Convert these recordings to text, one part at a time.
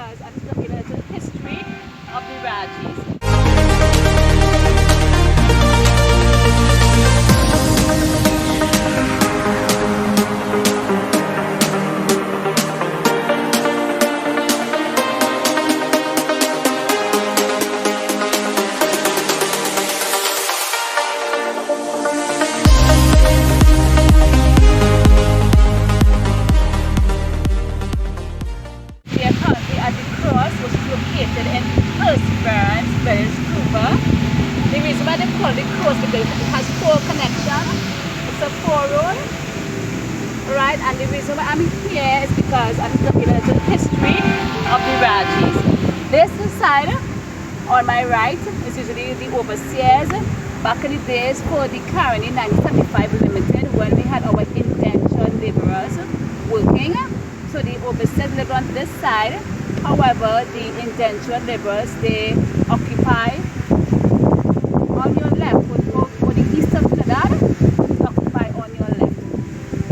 because I'm just looking at the history of the Rajis. The reason why they call it cross because it has four connections. It's a four road, right? And the reason why I'm here is because I'm looking at the history of the Rajis. This side on my right is usually the overseers. Back in the days for the Colony 1975 Limited, when we had our indentured laborers working. So the overseers lived on this side. However, the indentured laborers, they occupy on your left, for the east of Trinidad, occupy on your left.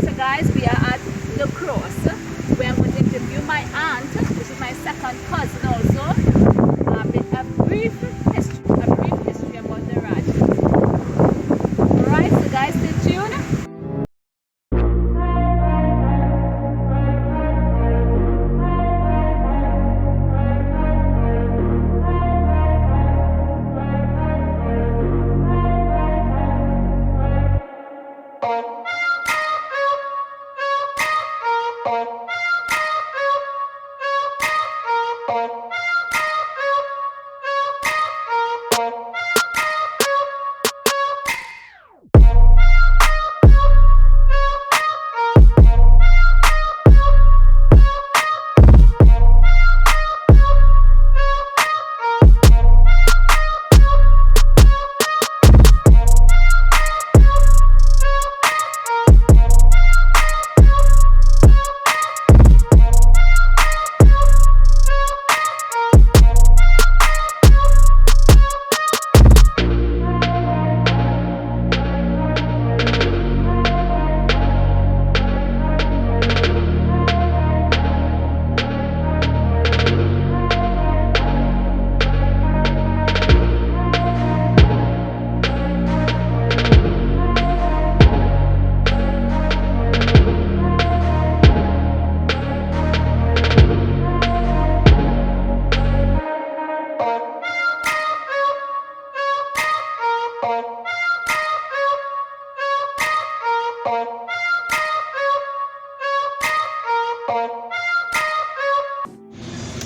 So guys, we are at the cross, where I'm going to interview my aunt, which is my second cousin also, a brief history about the Rajis. Alright, so guys, stay tuned.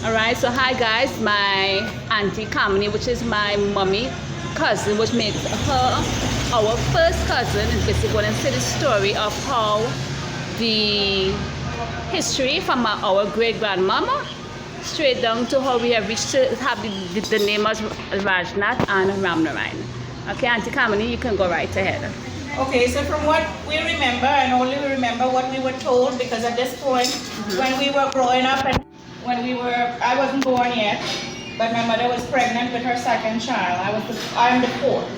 Alright, so hi guys, my auntie Kamini, which is my mommy cousin, which makes her our first cousin, is basically going to say the story of how the history from our great grandmama straight down to how we have reached to have the name of Rajnath and Ramnarayan. Okay, Auntie Kamini, you can go right ahead. Okay, so from what we remember, and only we remember what we were told, because at this point, when we were growing up, and I wasn't born yet, but my mother was pregnant with her second child. I'm the fourth.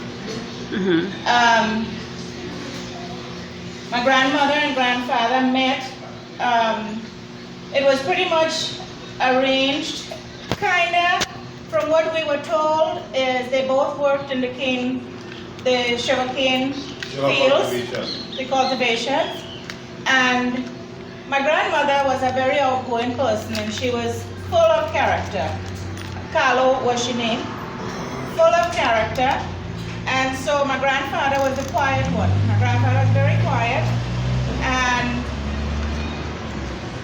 My grandmother and grandfather met. It was pretty much arranged, kinda. From what we were told, is they both worked in the sugarcane fields, the cultivations, and my grandmother was a very outgoing person, and she was full of character. Carlo was she named, full of character, and so my grandfather was the quiet one. My grandfather was very quiet, and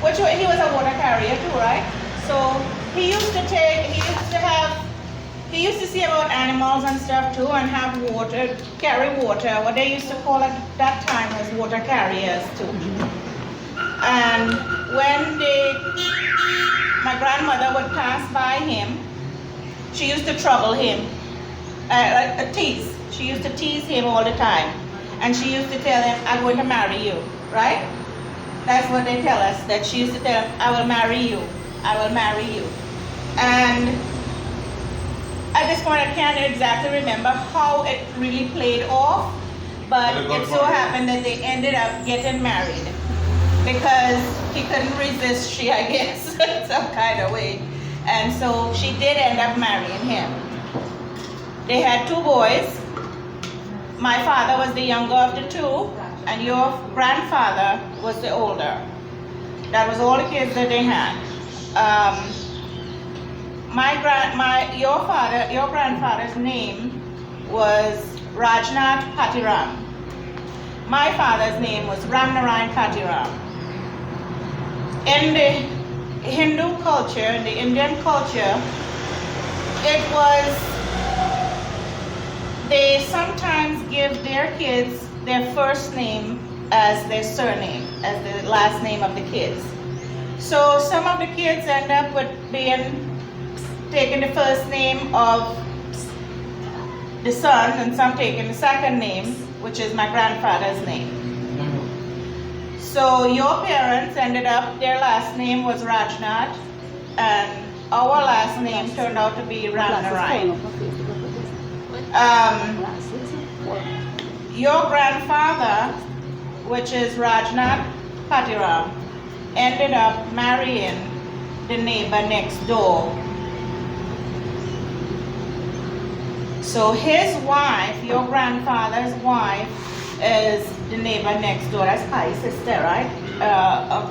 he was a water carrier too, right? So he used to see about animals and stuff too, and carry water. What they used to call at that time was water carriers too. And when my grandmother would pass by him, she used to trouble him, tease. She used to tease him all the time. And she used to tell him, I'm going to marry you, right? That's what they tell us, that she used to tell him, I will marry you, I will marry you. And at this point, I can't exactly remember how it really played off, but it so happened that they ended up getting married because he couldn't resist she, I guess, some kind of way. And so she did end up marrying him. They had 2 boys. My father was the younger of the 2, and your grandfather was the older. That was all the kids that they had. Your grandfather's name was Rajnath Patiram. My father's name was Ramnarayan Patiram. In the Hindu culture, in the Indian culture, they sometimes give their kids their first name as their surname, as the last name of the kids. So some of the kids end up with taking the first name of the son, and some taking the second name, which is my grandfather's name. So your parents ended up, their last name was Rajnath, and our last name turned out to be Ramnarayan. Your grandfather, which is Rajnath Patiram, ended up marrying the neighbor next door. So his wife, your grandfather's wife, is the neighbor next door. That's Pai's sister, right?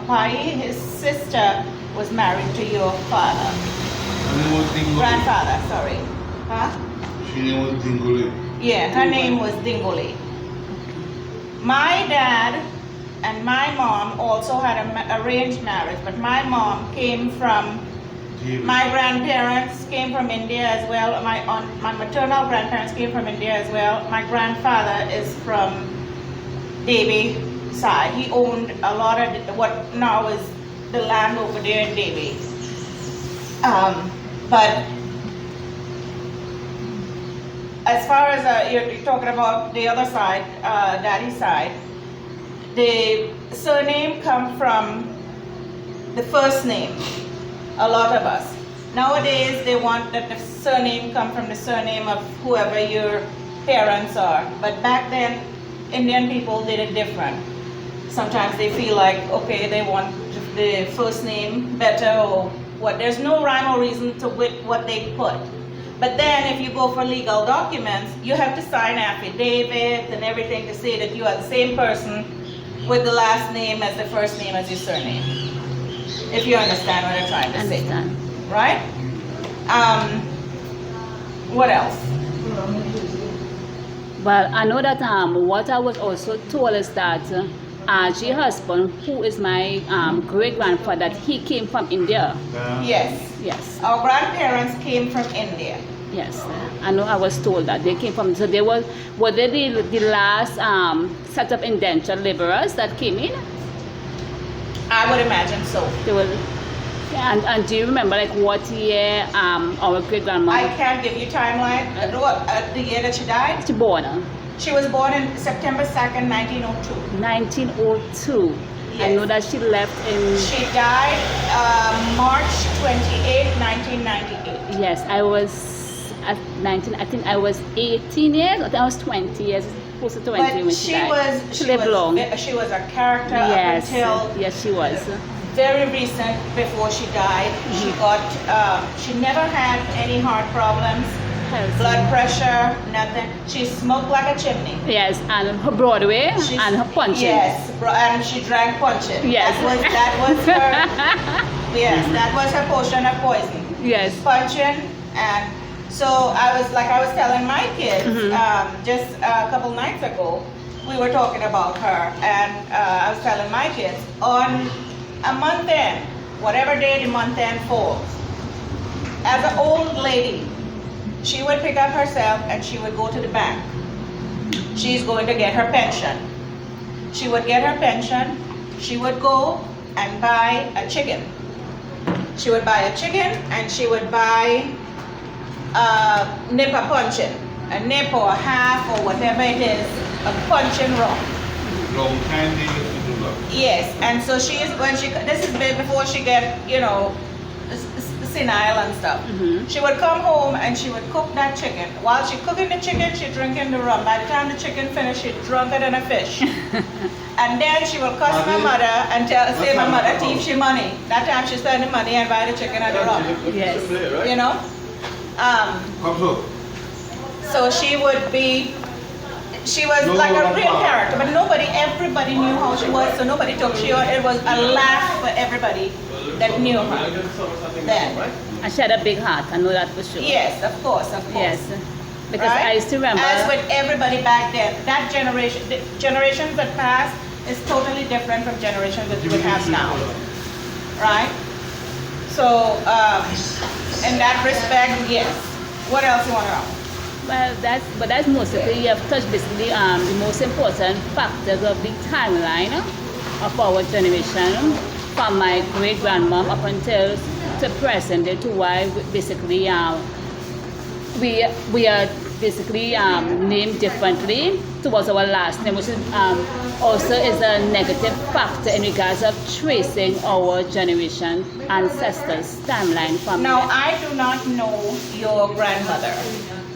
Pai, his sister, was married to your father. Grandfather, sorry. Huh? She name was Dingole. Yeah, her name was Dingole. My dad and my mom also had an arranged marriage, but my mom came from, my grandparents came from India as well. My maternal grandparents came from India as well. My grandfather is from Devi side. He owned a lot of what now is the land over there in Devi. But as far as you're talking about the other side, daddy's side, the surname comes from the first name. A lot of us. Nowadays, they want that the surname come from the surname of whoever your parents are. But back then, Indian people did it different. Sometimes they feel like, okay, they want the first name better or what. There's no rhyme or reason to what they put. But then if you go for legal documents, you have to sign affidavit and everything to say that you are the same person with the last name as the first name as your surname. If you understand what I'm trying to say. Right? What else? Well, I know that what I was also told is that Aji's husband, who is my great-grandfather, he came from India. Yes. Yes. Our grandparents came from India. Yes. I know I was told that. They came from, so they were they the last set of indentured laborers that came in? I would imagine so. They were, and do you remember like what year our great-grandmother? I can't give you timeline. The year that she died? She born? She was born in September 2nd, 1902. 1902. Yes. I know that she left in... She died March 28, 1998. Yes, I was at 19, I think I was 18 years, I think I was 20 years, close to 20 But when she died. She lived long. She was a character Yes, up until yes, she was. very recent before she died. She got, she never had any heart problems. Blood pressure, nothing. She smoked like a chimney. Yes, and her Broadway and her punching. Yes, and she drank punching. Yes. That was her. Yes, that was her potion of poison. Yes. Punching, and so I was telling my kids just a couple nights ago, we were talking about her, and I was telling my kids on a month end, whatever day the month end falls, as an old lady, she would pick up herself and she would go to the bank. She's going to get her pension. She would get her pension. She would go and buy a chicken. She would buy a chicken and she would buy a nip of punching. A nip or a half or whatever it is, a punching rum. Long time they used to do that. Yes, and so she is, this is before she get, senile and stuff. She would come home and she would cook that chicken. While she cooking the chicken, she drinking the rum. By the time the chicken finished, she drunk it in a fish. And then she will cuss my mother and say my mother thief she money. That time she spend the money and buy the chicken at the run. Yes. You know? Come so. So she was like a real character, but everybody knew how she was, so nobody took she. It was a laugh for everybody that knew her then. And she had a big heart, I know that for sure. Yes, of course. Yes. Because Right? I used to remember. As with everybody back then, that generation, the generations that passed is totally different from generations that we have now. Right? So, in that respect, yes. What else you want to know? Well, that's mostly, you have touched basically the most important factors of the timeline of our generation, from my great grandmom up until to present day, to why basically we are basically named differently towards our last name, which is, also is a negative factor in regards of tracing our generation ancestors timeline from. Now, I do not know your grandmother.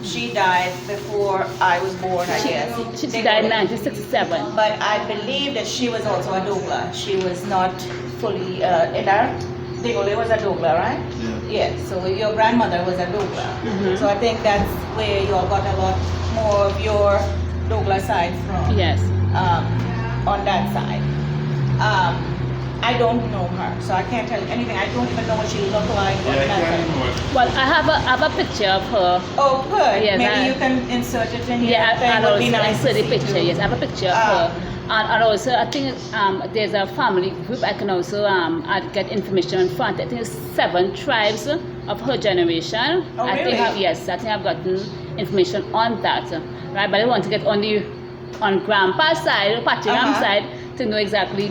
She died before I was born, I guess. She died in 1967. But I believe that she was also a doula. She was not fully Dingole was a doula, right? Yeah. Yes. So your grandmother was a doula. So I think that's where you all got a lot more of your doula side from. Yes. On that side. I don't know her, so I can't tell you anything. I don't even know what she looked like. Yeah, I can't know. Well, I have a picture of her. Oh, good. Yes, Maybe you can insert it in here. Yeah, That and would be also nice insert to the see picture. too. Yes, I have a picture of her. And also, I think there's a family group. I can also get information from. I think it's 7 tribes of her generation. Oh, I really? Yes, I think I've gotten information on that. Right, but I want to get on Grandpa's side, Patiram's side, to know exactly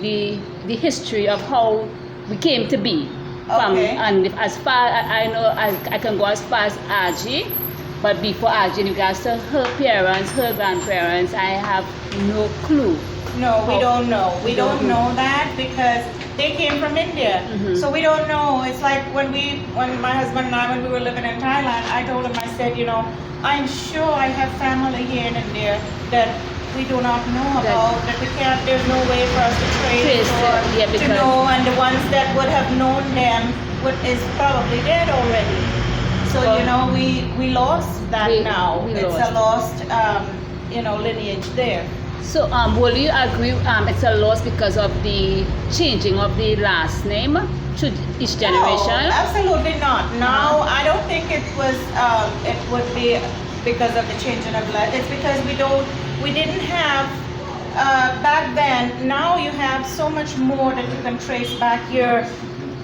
the history of how we came to be. Okay. And as far I know, I can go as far as Aji, but before Aji, in regards to her parents, her grandparents, I have no clue. No, we don't know. We don't know that because they came from India. So we don't know. It's like when my husband and I, when we were living in Thailand, I told him, I said, I'm sure I have family here in India that we do not know about, that we can't, there's no way for us to trace or to know, and the ones that would have known them is probably dead already. So, we lost that now. It's a lost, lineage there. So, will you agree it's a loss because of the changing of the last name to each generation? No, absolutely not. Now, I don't think it would be because of the changing of blood. It's because we didn't have, back then, now you have so much more that you can trace back your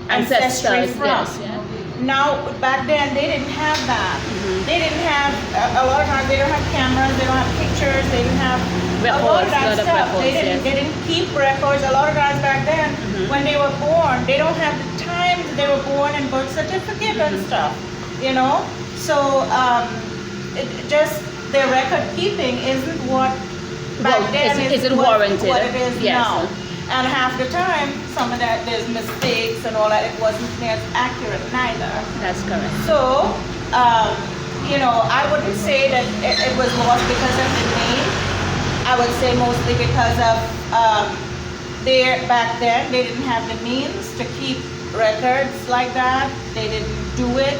ancestry from. Yes, yeah. Now, back then, they didn't have that. They didn't have, a lot of times, they don't have cameras, they don't have pictures, they didn't have a lot of that stuff. They didn't keep records. A lot of times back then, when they were born, they don't have the time that they were born and birth certificate and stuff, So, just their record keeping isn't what back then isn't warranted. What it is Yes. now. And half the time, some of that, there's mistakes and all that. It wasn't as accurate neither. That's correct. So, I wouldn't say that it was lost because of the name. I would say mostly because of back then, they didn't have the means to keep records like that. They didn't do it.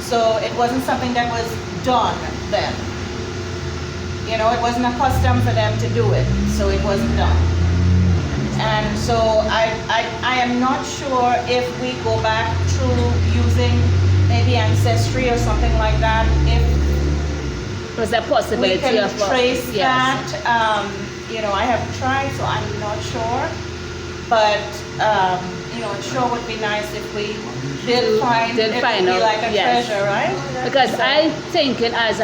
So it wasn't something that was done then. It wasn't a custom for them to do it. So it wasn't done. And so I am not sure if we go back through using maybe Ancestry or something like that, if was a possibility we can of trace yes. that. I have tried, so I'm not sure. But it sure would be nice if we did find it. Would be like a treasure, right? Because I think it as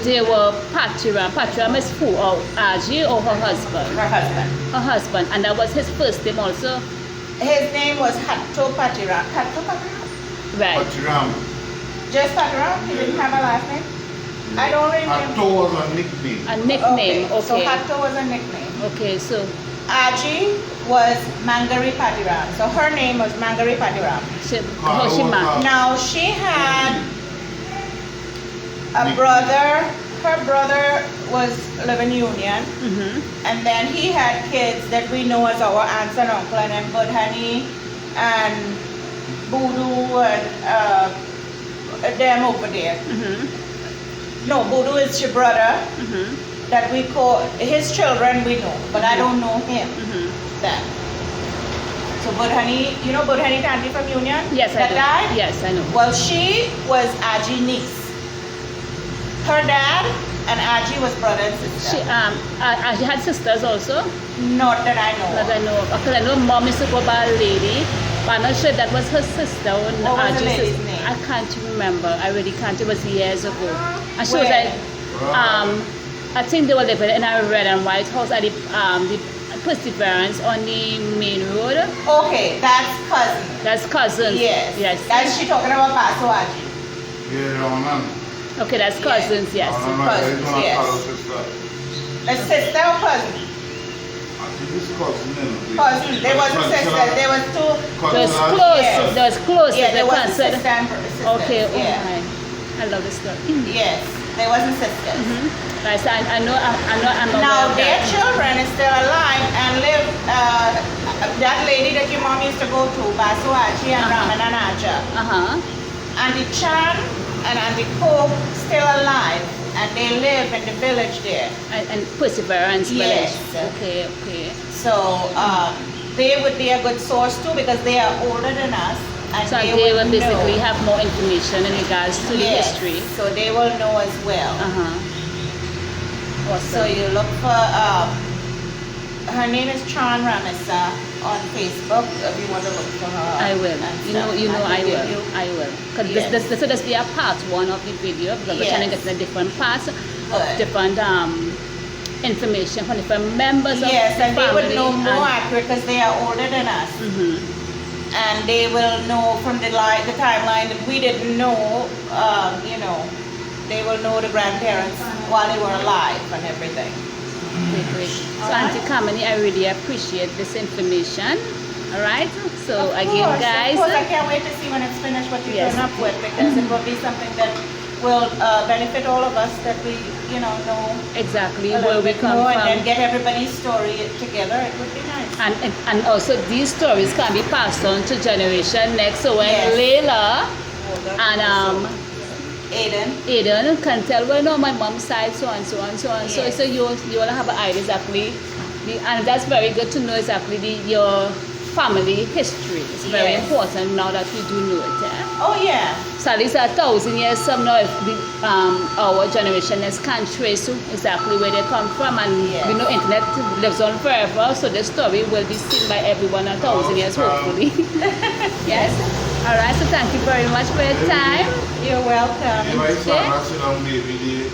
they were Patiram is who, or Aji, or her husband? Her husband. Her husband, and that was his first name also? His name was Hatto Patiram. Hatto Patiram? Right. Patiram. Just Patiram? He didn't have a last name? I don't remember. Hatto was a nickname. A nickname, okay. So Hatto was a nickname. Okay, so Aji was Mangari Patiram. So her name was Mangari Patiram. Hoshima. Now she had a brother her brother was living Union, and then he had kids that we know as our aunts and uncle, and then Budhani and Voodoo and them over there. No, Voodoo is your brother that we call his children we know, but I don't know him. Then. So Budhani, you know Budhani Tanti from Union? Yes, that I do. died? Yes, I know. Well, she was Aji's niece. Her dad and Aji was brother and sister. She had sisters also. Not that I know. That I know. Because I know mom used to go by a lady, but I'm not sure that was her sister. Or What was the Aji's lady's sister. name? I can't remember. I really can't. It was years ago. And she was Where? like, I think they were living in a red and white house at the Perseverance on the main road. Okay, that's cousin. That's cousins. Yes. Yes. That's she talking about Paso Aji. Yeah, Ronan. Okay, that's cousins. Yes. Cousins, yes. Sister. A sister or cousin? I think it's cousin. Cousin. They wasn't sisters. They was two. Those close. Yes. Those close. Yeah, they they wasn't consider. sister and sisters. Okay. Oh Yeah. my. I love this story. Yes, they wasn't sisters. Right, so I know. Now their children is still alive and live. That lady that your mom used to go to, Basu Aji and Ramananaja, and the Chan and the Pope still alive, and they live in the village there. And Perseverance Yes. Village. Okay. So they would be a good source too because they are older than us. And So they will would basically know. have more information in regards to the Yes, history. so they will know as well. Awesome. So you look for, her name is Chan Ramisa on Facebook if you want to look for her. I will. and You know, stuff. I can give will. you- I will. Because Yes. this will just be a part one of the video because we're trying to get the different parts of Good. different information from different members of Yes, the and they family. would know more and- accurate because they are older than us. And they will know from the timeline that we didn't know, they will know the grandparents while they were alive and everything. Great. So Auntie Kamini, I really appreciate this information. All right. So again, guys. Of course, I can't wait to see when it's finished what you Yes. turn up with because it will be something that will benefit all of us that we, know Exactly a where little we bit come more from. and then get everybody's story together. It would be nice. And also these stories can be passed on to generation next. So when Yes. Layla and Aiden can tell, well, no, my mom's side, so and so and so and so. Yes. So you will have an idea exactly, and that's very good to know exactly your family history. It's very Yes. important now that we do know it. Oh yeah. So at least 1,000 years from now, if our generation can trace exactly where they come from, and Yes. we know internet lives on forever, so the story will be seen by everyone 1,000 years, hopefully. Yes. All right. So thank you very much for your time. You're welcome. If I saw that, baby,